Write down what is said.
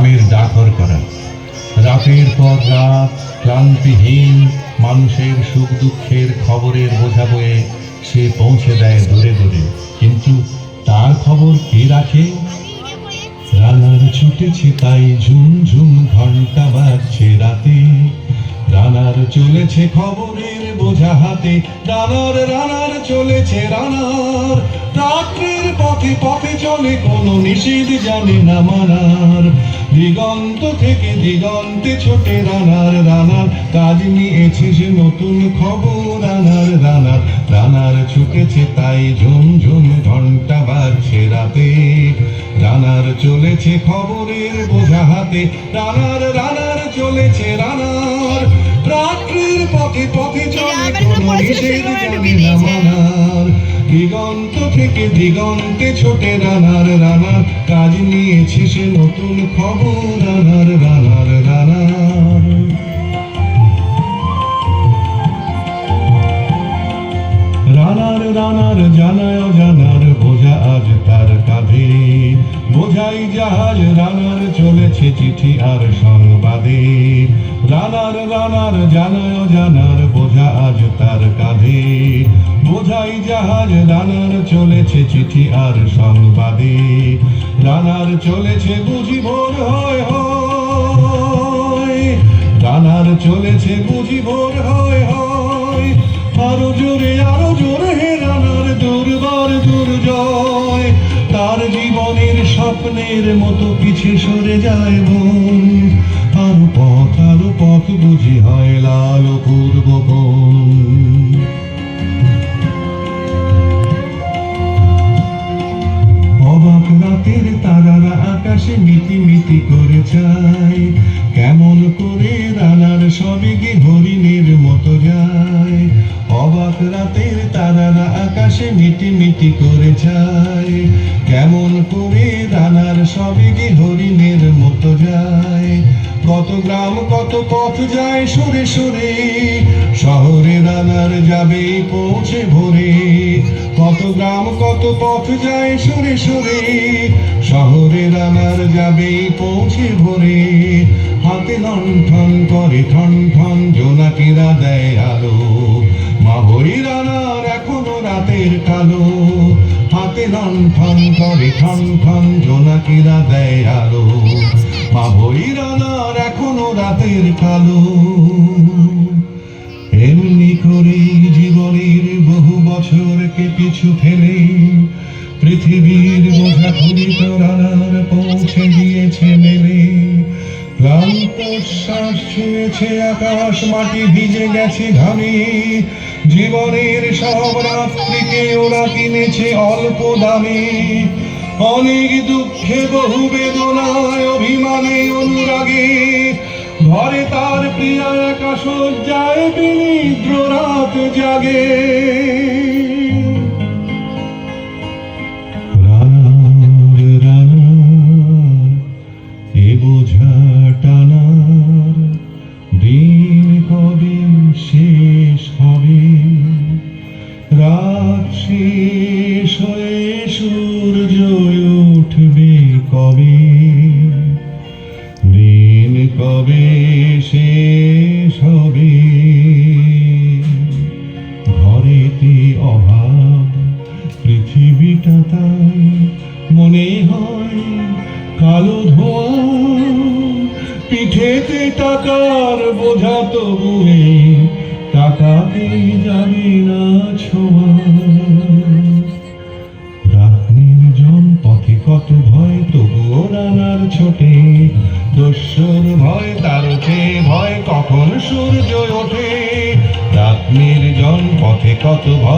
গ্রামের ডাকর করা। রাতের পর রাত ক্লান্তিহীন মানুষের সুখ দুঃখের খবরের বোঝা বয়ে সে পৌঁছে দেয় দূরে দূরে, কিন্তু তার খবর কে রাখে? রানার ছুটেছে তাই ঝুমঝুম ঘন্টা বাজছে রাতে, রানার চলেছে খবরের বোঝা হাতে, রানার রানার চলেছে রানার। রাত্রির পথে পথে চলে কোনো নিষেধ জানে না মানার, দিগন্ত থেকে দিগন্তে ছোটে রানার রানার। কাজ নিয়েছে সে নতুন খবর রানার রানার, রানার ছুটেছে তাই ঝুমঝুম ঘন্টা বাজছে রাতে, রানার চলেছে খবরের বোঝা হাতে, রানার রানার চলেছে রানার। রাত্রির পথে পথে চলে কোনো নিষেধ জানে না মানার, দিগন্ত থেকে দিগন্তে ছোটে রানার রানার। কাজ নিয়েছে সে নতুন খবর রানার রানার রানার। রানার রানার জানায় জানার বোঝা আজ তার কাঁধে, বোঝাই জাহাজ রানার চলেছে চিঠি আর সংবাদে। রানার রানার জানায় জানার বোঝা আজ তার কাঁধে, বোঝাই জাহাজ রানার চলেছে চিঠি আর সংবাদে। রানার চলেছে বুঝি ভোর হয় হয়, রানার চলেছে বুঝি ভোর হয় হয়। আরো জোরে হে রানার দুর্বার দুর্জয়, তার জীবনের স্বপ্নের মতো পিছে সরে যায় মন। আরো পথ বুঝি হয় লাল পূর্ব কোণ। অবাক রাতের তারারা আকাশে মিটি মিটি করে চায়, কেমন করে রানার সবে কি হরিণের মতো যায়। অবাক রাতের তারারা আকাশে মিটি মিটি করে চায়, কেমন করে রানার সবে কি হরিণের মতো যায়। কত গ্রাম কত পথ যায় সরে সরে, শহরে রানার যাবে পৌঁছে ভোরে। কত গ্রাম কত পথ যায় সরে সরে, শহরে রানার যাবে পৌঁছে ভোরে। হাতে লণ্ঠন করে ঠন ঠন জোনাকিরা দেয় আলো, মাহরি রানার এখনো রাতের কালো। হাতে লণ্ঠন করে ঠন ঠন জোনাকিরা দেয় আলো, মাহরি রানার এখনো রাতের কালো। এমনি করে জীবনের বহু বছরকে পিছু ফেলে পৃথিবীর বোঝা ঘুরিত রানার পৌঁছে দিয়েছে মেলে। ক্লান্ত শ্বাস ছুঁয়েছে আকাশ মাটি ভিজে গেছে ঘামে, জীবনের সব রাত্রিকে ওরা কিনেছে অল্প দামে। অনেক দুঃখে বহু বেদনায় অভিমানে অনুরাগে, ঘরে তার প্রিয়া একা শয্যায় বিনিদ্র রাত জাগে। রানার রানার এ বোঝা টানার দিন কবে শেষ হবে। রাত শেষ হয়ে সূর্য উঠবে কবে, দিন কবে শেষ হবে। ঘরেতে অভাব পৃথিবীটা তাই মনে হয় কালো ধোঁয়া, পিঠেতে টাকার বোঝা তবুয়ে টাকাতে যাবে না ছোঁয়া। রাত নির্জন পথে কত ভয় তবুও রানার ছোটে, দস্যুর ভয় তার চেয়ে ভয় কখন সূর্য ওঠে। রাত নির্জন পথে কত ভয়।